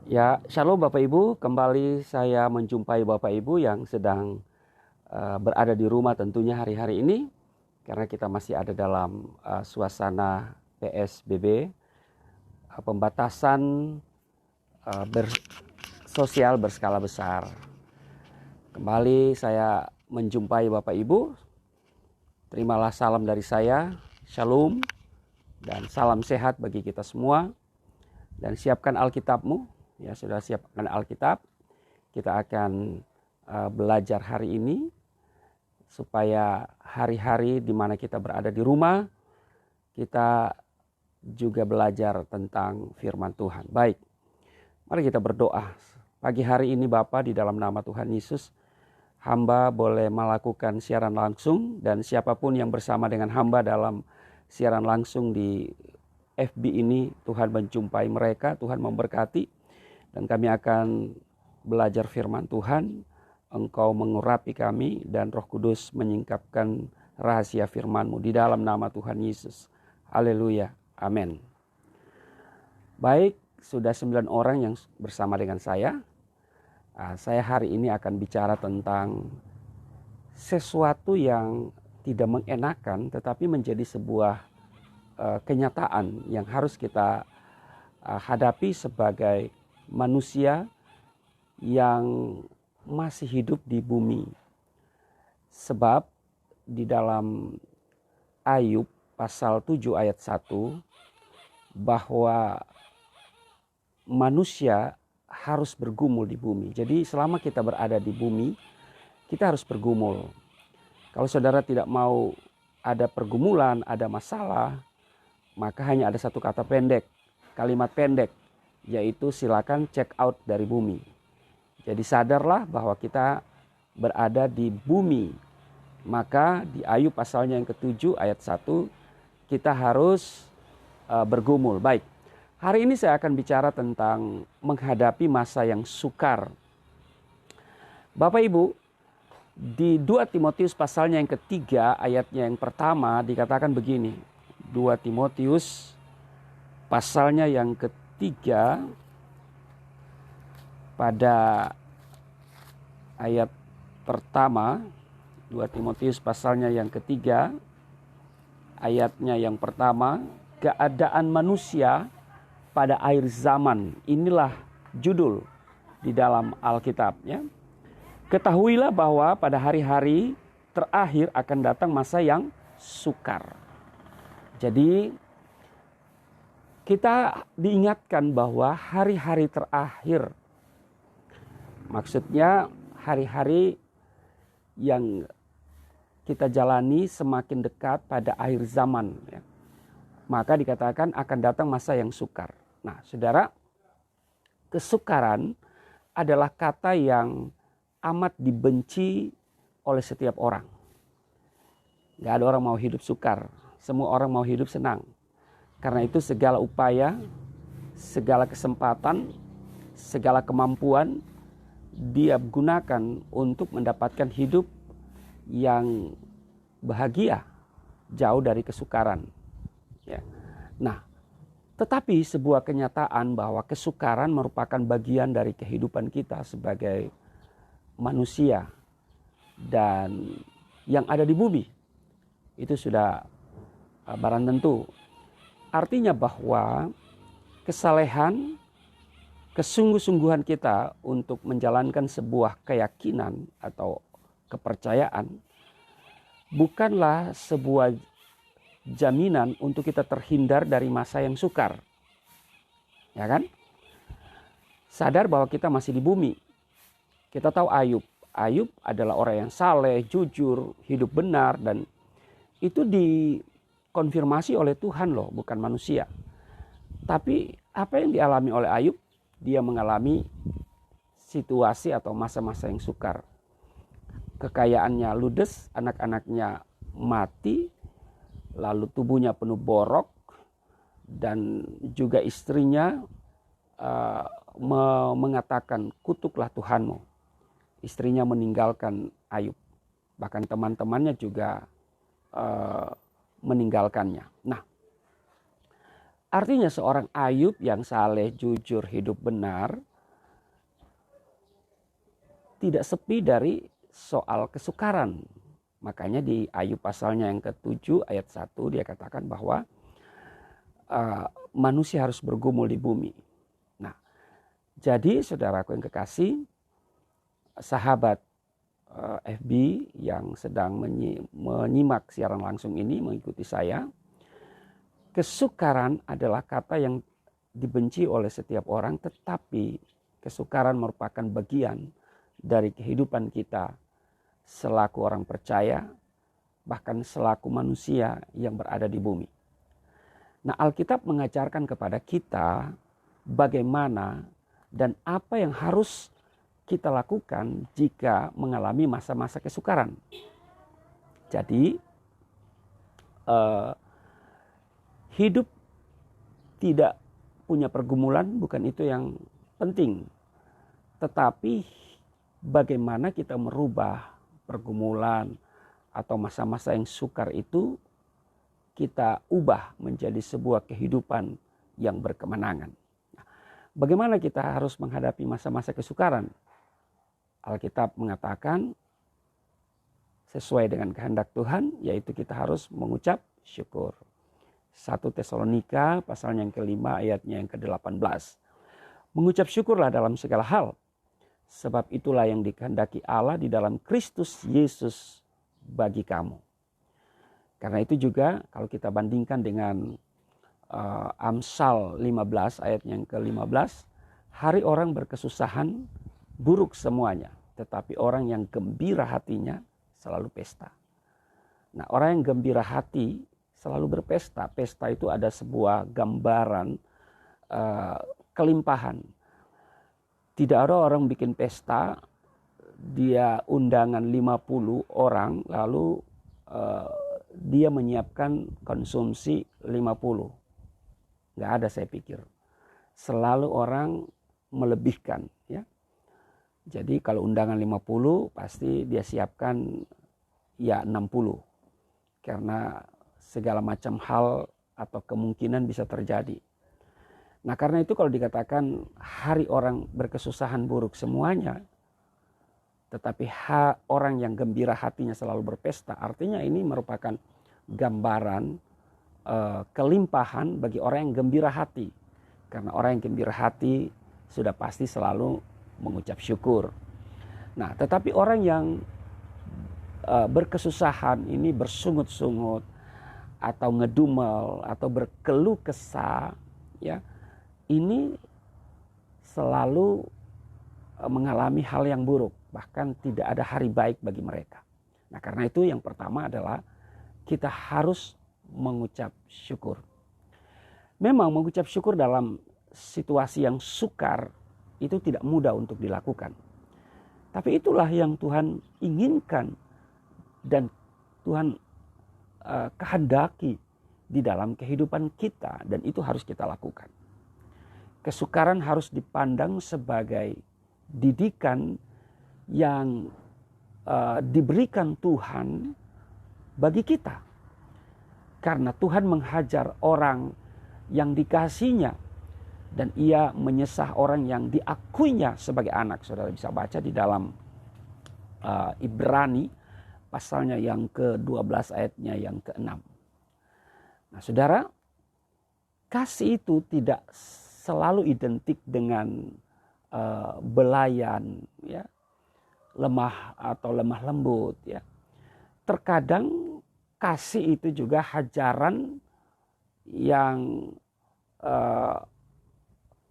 Ya, shalom Bapak Ibu, kembali saya menjumpai Bapak Ibu yang sedang berada di rumah tentunya hari-hari ini. Karena kita masih ada dalam suasana PSBB, pembatasan sosial berskala besar. Kembali saya menjumpai Bapak Ibu, terimalah salam dari saya, shalom, dan salam sehat bagi kita semua. Dan siapkan Alkitabmu. Ya, sudah siapkan Alkitab. Kita akan belajar hari ini supaya hari-hari di mana kita berada di rumah, kita juga belajar tentang firman Tuhan. Baik, mari kita berdoa. Pagi hari ini Bapa, di dalam nama Tuhan Yesus, hamba boleh melakukan siaran langsung, dan siapapun yang bersama dengan hamba dalam siaran langsung di FB ini, Tuhan menjumpai mereka, Tuhan memberkati. Dan kami akan belajar firman Tuhan. Engkau mengurapi kami dan Roh Kudus menyingkapkan rahasia firman-Mu di dalam nama Tuhan Yesus. Haleluya. Amin. Baik, sudah 9 orang yang bersama dengan saya. Saya hari ini akan bicara tentang sesuatu yang tidak mengenakan tetapi menjadi sebuah kenyataan yang harus kita hadapi sebagai manusia yang masih hidup di bumi. Sebab di dalam Ayub pasal 7 ayat 1 bahwa manusia harus bergumul di bumi. Jadi selama kita berada di bumi, kita harus bergumul. Kalau saudara tidak mau ada pergumulan, ada masalah, maka hanya ada satu kata pendek, kalimat pendek, yaitu silakan check out dari bumi. Jadi sadarlah bahwa kita berada di bumi. Maka di Ayub pasalnya yang ke-7 ayat 1 kita harus bergumul. Baik, hari ini saya akan bicara tentang menghadapi masa yang sukar. Bapak Ibu, di 2 Timotius pasalnya yang ketiga ayatnya yang pertama dikatakan begini. 2 Timotius pasalnya yang ketiga pada ayat pertama, 2 Timotius pasalnya yang ketiga ayatnya yang pertama, keadaan manusia pada akhir zaman. Inilah judul di dalam Alkitab, ya. Ketahuilah bahwa pada hari-hari terakhir akan datang masa yang sukar. Jadi kita diingatkan bahwa hari-hari terakhir, maksudnya hari-hari yang kita jalani semakin dekat pada akhir zaman, ya. Maka dikatakan akan datang masa yang sukar. Nah, saudara, kesukaran adalah kata yang amat dibenci oleh setiap orang. Gak ada orang mau hidup sukar, semua orang mau hidup senang. Karena itu segala upaya, segala kesempatan, segala kemampuan dia gunakan untuk mendapatkan hidup yang bahagia, jauh dari kesukaran. Ya. Nah, tetapi sebuah kenyataan bahwa kesukaran merupakan bagian dari kehidupan kita sebagai manusia dan yang ada di bumi. Itu sudah barang tentu. Artinya bahwa kesalehan, kesungguh-sungguhan kita untuk menjalankan sebuah keyakinan atau kepercayaan bukanlah sebuah jaminan untuk kita terhindar dari masa yang sukar. Ya kan? Sadar bahwa kita masih di bumi. Kita tahu Ayub. Ayub adalah orang yang saleh, jujur, hidup benar, dan itu dikonfirmasi oleh Tuhan loh, bukan manusia. Tapi apa yang dialami oleh Ayub? Dia mengalami situasi atau masa-masa yang sukar. Kekayaannya ludes, anak-anaknya mati, lalu tubuhnya penuh borok, dan juga istrinya mengatakan, kutuklah Tuhanmu. Istrinya meninggalkan Ayub. Bahkan teman-temannya juga meninggalkannya. Nah, artinya seorang Ayub yang saleh, jujur, hidup benar, tidak sepi dari soal kesukaran. Makanya di Ayub pasalnya yang ke-7 ayat 1 dia katakan bahwa manusia harus bergumul di bumi. Nah, jadi saudaraku yang kekasih, sahabat FB yang sedang menyimak siaran langsung ini, mengikuti saya, kesukaran adalah kata yang dibenci oleh setiap orang, tetapi kesukaran merupakan bagian dari kehidupan kita selaku orang percaya, bahkan selaku manusia yang berada di bumi. Nah, Alkitab mengajarkan kepada kita bagaimana dan apa yang harus kita lakukan jika mengalami masa-masa kesukaran. Jadi, hidup tidak punya pergumulan bukan itu yang penting. Tetapi bagaimana kita merubah pergumulan atau masa-masa yang sukar itu kita ubah menjadi sebuah kehidupan yang berkemenangan. Nah, bagaimana kita harus menghadapi masa-masa kesukaran? Alkitab mengatakan sesuai dengan kehendak Tuhan, yaitu kita harus mengucap syukur. 1 Tesalonika pasalnya yang ke-5 ayatnya yang ke-18. Mengucap syukurlah dalam segala hal, sebab itulah yang dikehendaki Allah di dalam Kristus Yesus bagi kamu. Karena itu juga kalau kita bandingkan dengan Amsal 15 ayat yang ke-15, hari orang berkesusahan buruk semuanya, tetapi orang yang gembira hatinya selalu pesta. Nah, orang yang gembira hati selalu berpesta. Pesta itu ada sebuah gambaran kelimpahan. Tidak ada orang bikin pesta, dia undangan 50 orang, lalu dia menyiapkan konsumsi 50. Nggak ada, saya pikir. Selalu orang melebihkan. Ya. Jadi kalau undangan 50 pasti dia siapkan ya 60. Karena segala macam hal atau kemungkinan bisa terjadi. Nah, karena itu kalau dikatakan hari orang berkesusahan buruk semuanya, tetapi orang yang gembira hatinya selalu berpesta, artinya ini merupakan gambaran kelimpahan bagi orang yang gembira hati. Karena orang yang gembira hati sudah pasti selalu mengucap syukur. Nah, tetapi orang yang berkesusahan ini bersungut-sungut atau ngedumel atau berkeluh kesah, ya, ini selalu mengalami hal yang buruk, bahkan tidak ada hari baik bagi mereka. Nah, karena itu yang pertama adalah kita harus mengucap syukur. Memang mengucap syukur dalam situasi yang sukar itu tidak mudah untuk dilakukan. Tapi itulah yang Tuhan inginkan dan Tuhan kehendaki di dalam kehidupan kita, dan itu harus kita lakukan. Kesukaran harus dipandang sebagai didikan yang diberikan Tuhan bagi kita. Karena Tuhan menghajar orang yang dikasihinya dan ia menyesah orang yang diakuinya sebagai anak. Saudara bisa baca di dalam Ibrani pasalnya yang ke-12 ayatnya yang ke-6. Nah, saudara, kasih itu tidak selalu identik dengan belayan, ya, lemah atau lemah lembut, ya. Terkadang kasih itu juga hajaran yang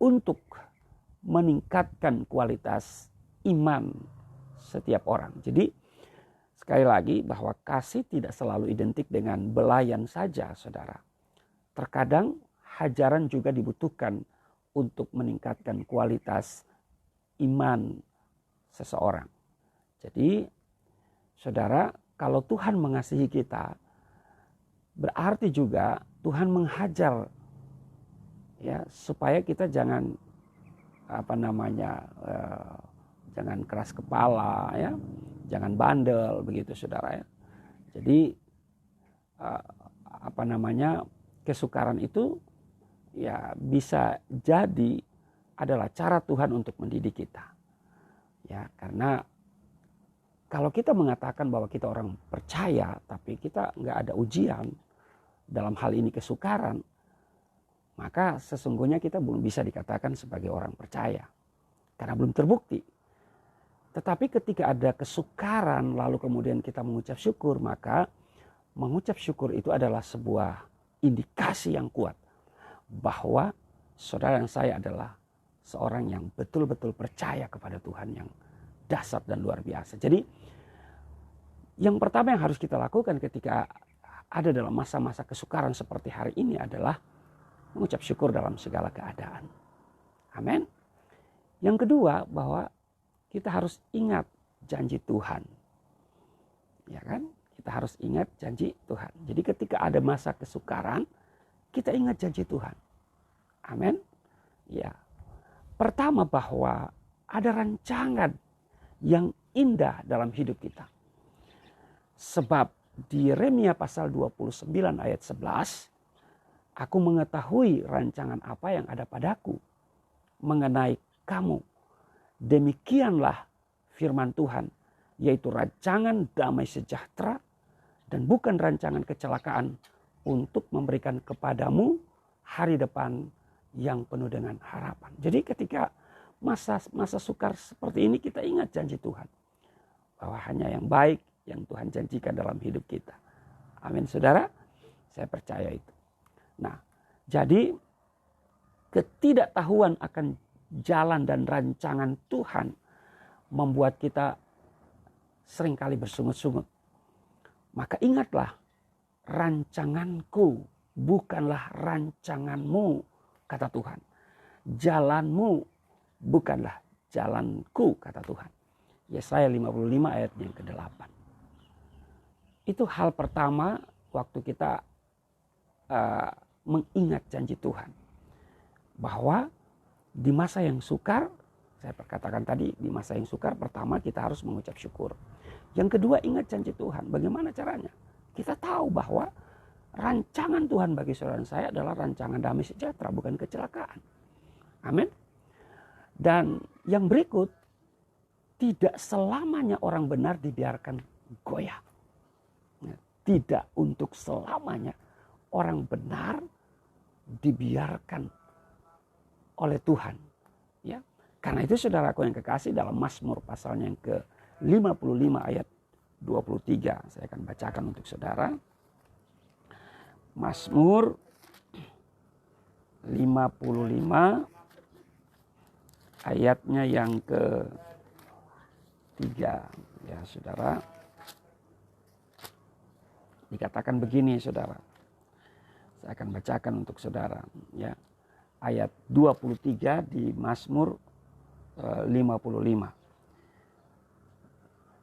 untuk meningkatkan kualitas iman setiap orang. Jadi sekali lagi bahwa kasih tidak selalu identik dengan belayan saja, saudara. Terkadang hajaran juga dibutuhkan untuk meningkatkan kualitas iman seseorang. Jadi saudara, kalau Tuhan mengasihi kita, berarti juga Tuhan menghajar, ya, supaya kita jangan jangan keras kepala, ya, jangan bandel begitu, saudara, ya. Jadi kesukaran itu ya bisa jadi adalah cara Tuhan untuk mendidik kita. Ya, karena kalau kita mengatakan bahwa kita orang percaya, tapi kita nggak ada ujian, dalam hal ini kesukaran, maka sesungguhnya kita belum bisa dikatakan sebagai orang percaya. Karena belum terbukti. Tetapi ketika ada kesukaran lalu kemudian kita mengucap syukur, maka mengucap syukur itu adalah sebuah indikasi yang kuat bahwa saudara dan saya adalah seorang yang betul-betul percaya kepada Tuhan yang dahsyat dan luar biasa. Jadi yang pertama yang harus kita lakukan ketika ada dalam masa-masa kesukaran seperti hari ini adalah mengucap syukur dalam segala keadaan. Amin. Yang kedua, bahwa kita harus ingat janji Tuhan. Ya kan? Kita harus ingat janji Tuhan. Jadi ketika ada masa kesukaran, kita ingat janji Tuhan. Amin. Ya. Pertama, bahwa ada rancangan yang indah dalam hidup kita. Sebab di Yeremia pasal 29 ayat 11, aku mengetahui rancangan apa yang ada padaku mengenai kamu. Demikianlah firman Tuhan, yaitu rancangan damai sejahtera dan bukan rancangan kecelakaan, untuk memberikan kepadamu hari depan yang penuh dengan harapan. Jadi ketika masa sukar seperti ini, kita ingat janji Tuhan, bahwa hanya yang baik yang Tuhan janjikan dalam hidup kita. Amin, saudara. Saya percaya itu. Nah, jadi ketidaktahuan akan jalan dan rancangan Tuhan membuat kita seringkali bersungut-sungut. Maka ingatlah, rancanganku bukanlah rancanganmu, kata Tuhan. Jalanmu bukanlah jalanku, kata Tuhan. Yesaya 55 ayat yang ke-8. Itu hal pertama waktu kita mengingat janji Tuhan. Bahwa di masa yang sukar, saya katakan tadi, di masa yang sukar pertama kita harus mengucap syukur. Yang kedua, ingat janji Tuhan. Bagaimana caranya? Kita tahu bahwa rancangan Tuhan bagi saudara dan saya adalah rancangan damai sejahtera, bukan kecelakaan. Amin. Dan yang berikut, tidak selamanya orang benar dibiarkan goyah. Tidak untuk selamanya orang benar dibiarkan oleh Tuhan. Ya. Karena itu saudaraku yang kekasih, dalam Mazmur pasalnya yang ke-55 ayat 23. Saya akan bacakan untuk saudara. Mazmur 55 ayatnya yang ke-3. Ya saudara. Dikatakan begini saudara. Saya akan bacakan untuk saudara. Ya. Ayat 23 di Mazmur 55.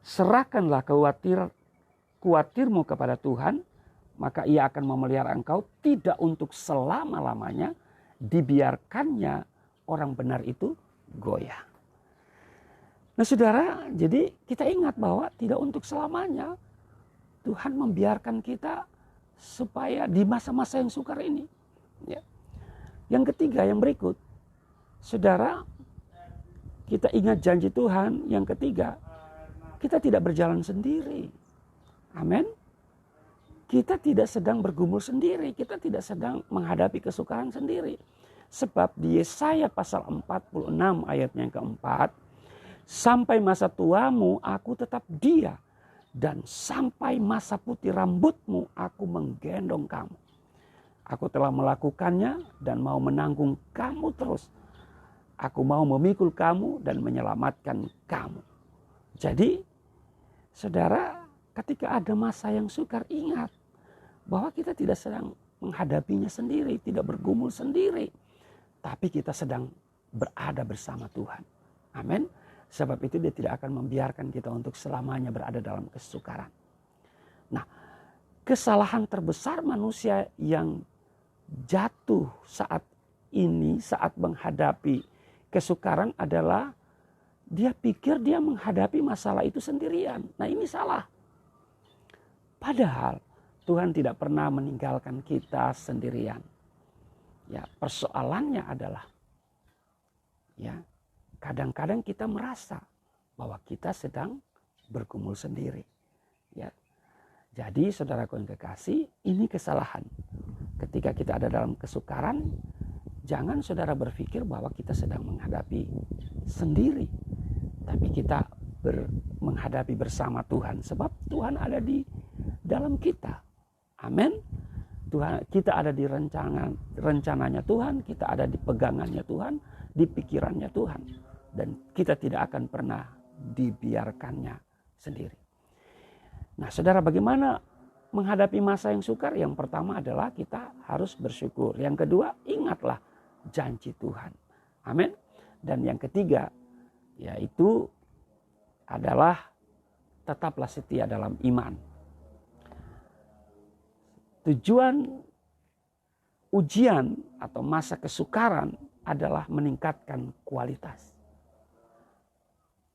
Serahkanlah khawatirmu kepada Tuhan, maka ia akan memelihara engkau, tidak untuk selama-lamanya dibiarkannya orang benar itu goyah. Nah saudara, jadi kita ingat bahwa tidak untuk selamanya Tuhan membiarkan kita supaya di masa-masa yang sukar ini. Ya. Yang ketiga, yang berikut. Saudara, kita ingat janji Tuhan. Yang ketiga, kita tidak berjalan sendiri. Amin. Kita tidak sedang bergumul sendiri. Kita tidak sedang menghadapi kesukaran sendiri. Sebab di Yesaya pasal 46 ayatnya yang keempat. Sampai masa tuamu aku tetap dia. Dan sampai masa putih rambutmu aku menggendong kamu. Aku telah melakukannya dan mau menanggung kamu terus. Aku mau memikul kamu dan menyelamatkan kamu. Jadi, saudara, ketika ada masa yang sukar, ingat bahwa kita tidak sedang menghadapinya sendiri, tidak bergumul sendiri. Tapi kita sedang berada bersama Tuhan. Amin. Sebab itu dia tidak akan membiarkan kita untuk selamanya berada dalam kesukaran. Nah, kesalahan terbesar manusia yang jatuh saat ini, saat menghadapi kesukaran adalah dia pikir dia menghadapi masalah itu sendirian. Nah ini salah. Padahal Tuhan tidak pernah meninggalkan kita sendirian. Ya, persoalannya adalah ya, kadang-kadang kita merasa bahwa kita sedang bergumul sendiri. Ya. Jadi saudaraku yang kekasih, ini kesalahan. Ketika kita ada dalam kesukaran, jangan saudara berpikir bahwa kita sedang menghadapi sendiri. Tapi kita menghadapi bersama Tuhan. Sebab Tuhan ada di dalam kita. Amin. Tuhan, kita ada di rencananya Tuhan. Kita ada di pegangannya Tuhan. Di pikirannya Tuhan. Dan kita tidak akan pernah dibiarkannya sendiri. Nah saudara, bagaimana menghadapi masa yang sukar? Yang pertama adalah kita harus bersyukur. Yang kedua, ingatlah janji Tuhan. Amin. Dan yang ketiga, yaitu adalah tetaplah setia dalam iman. Tujuan ujian atau masa kesukaran adalah meningkatkan kualitas.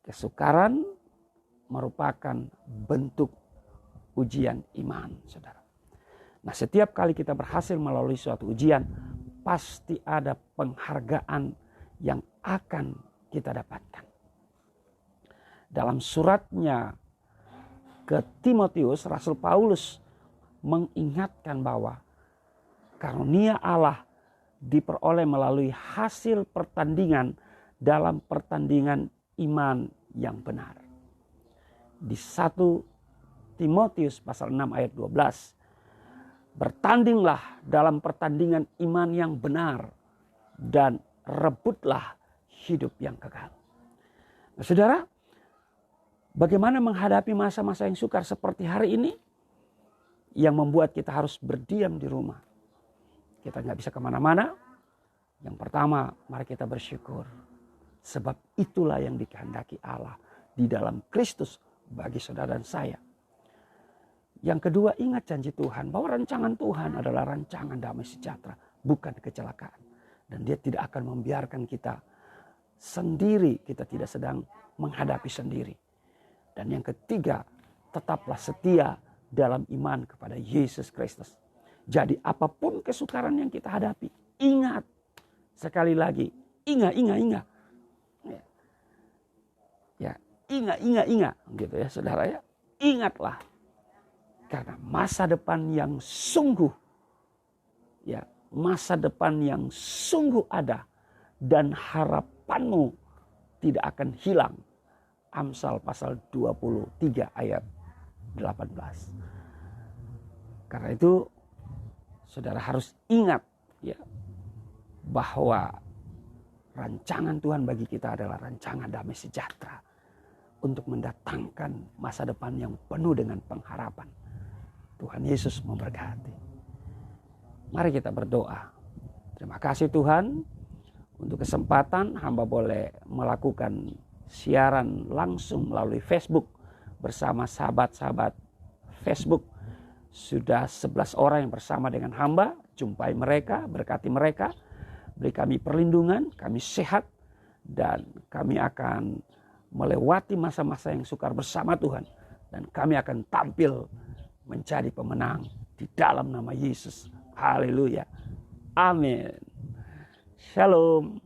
Kesukaran merupakan bentuk ujian iman, saudara. Nah, setiap kali kita berhasil melalui suatu ujian, pasti ada penghargaan yang akan kita dapatkan. Dalam suratnya ke Timotius, Rasul Paulus mengingatkan bahwa karunia Allah diperoleh melalui hasil pertandingan dalam pertandingan iman yang benar. Di 1 Timotius pasal 6 ayat 12. Bertandinglah dalam pertandingan iman yang benar dan rebutlah hidup yang kekal. Nah, saudara, bagaimana menghadapi masa-masa yang sukar seperti hari ini yang membuat kita harus berdiam di rumah? Kita nggak bisa kemana-mana. Yang pertama, mari kita bersyukur. Sebab itulah yang dikehendaki Allah di dalam Kristus bagi saudara dan saya. Yang kedua, ingat janji Tuhan bahwa rancangan Tuhan adalah rancangan damai sejahtera, bukan kecelakaan. Dan Dia tidak akan membiarkan kita sendiri, kita tidak sedang menghadapi sendiri. Dan yang ketiga, tetaplah setia dalam iman kepada Yesus Kristus. Jadi apapun kesukaran yang kita hadapi, ingat sekali lagi, ingat. Ya, ingat gitu ya saudara ya. Ingatlah. Karena masa depan yang sungguh ada dan harapanmu tidak akan hilang. Amsal pasal 23 ayat 18. Karena itu saudara harus ingat ya bahwa rancangan Tuhan bagi kita adalah rancangan damai sejahtera untuk mendatangkan masa depan yang penuh dengan pengharapan. Tuhan Yesus memberkati. Mari kita berdoa. Terima kasih Tuhan untuk kesempatan hamba boleh melakukan siaran langsung melalui Facebook bersama sahabat-sahabat Facebook. Sudah 11 orang yang bersama dengan hamba. Jumpai mereka, berkati mereka. Beri kami perlindungan, kami sehat. Dan kami akan melewati masa-masa yang sukar bersama Tuhan. Dan kami akan tampil menjadi pemenang di dalam nama Yesus. Haleluya. Amin. Shalom.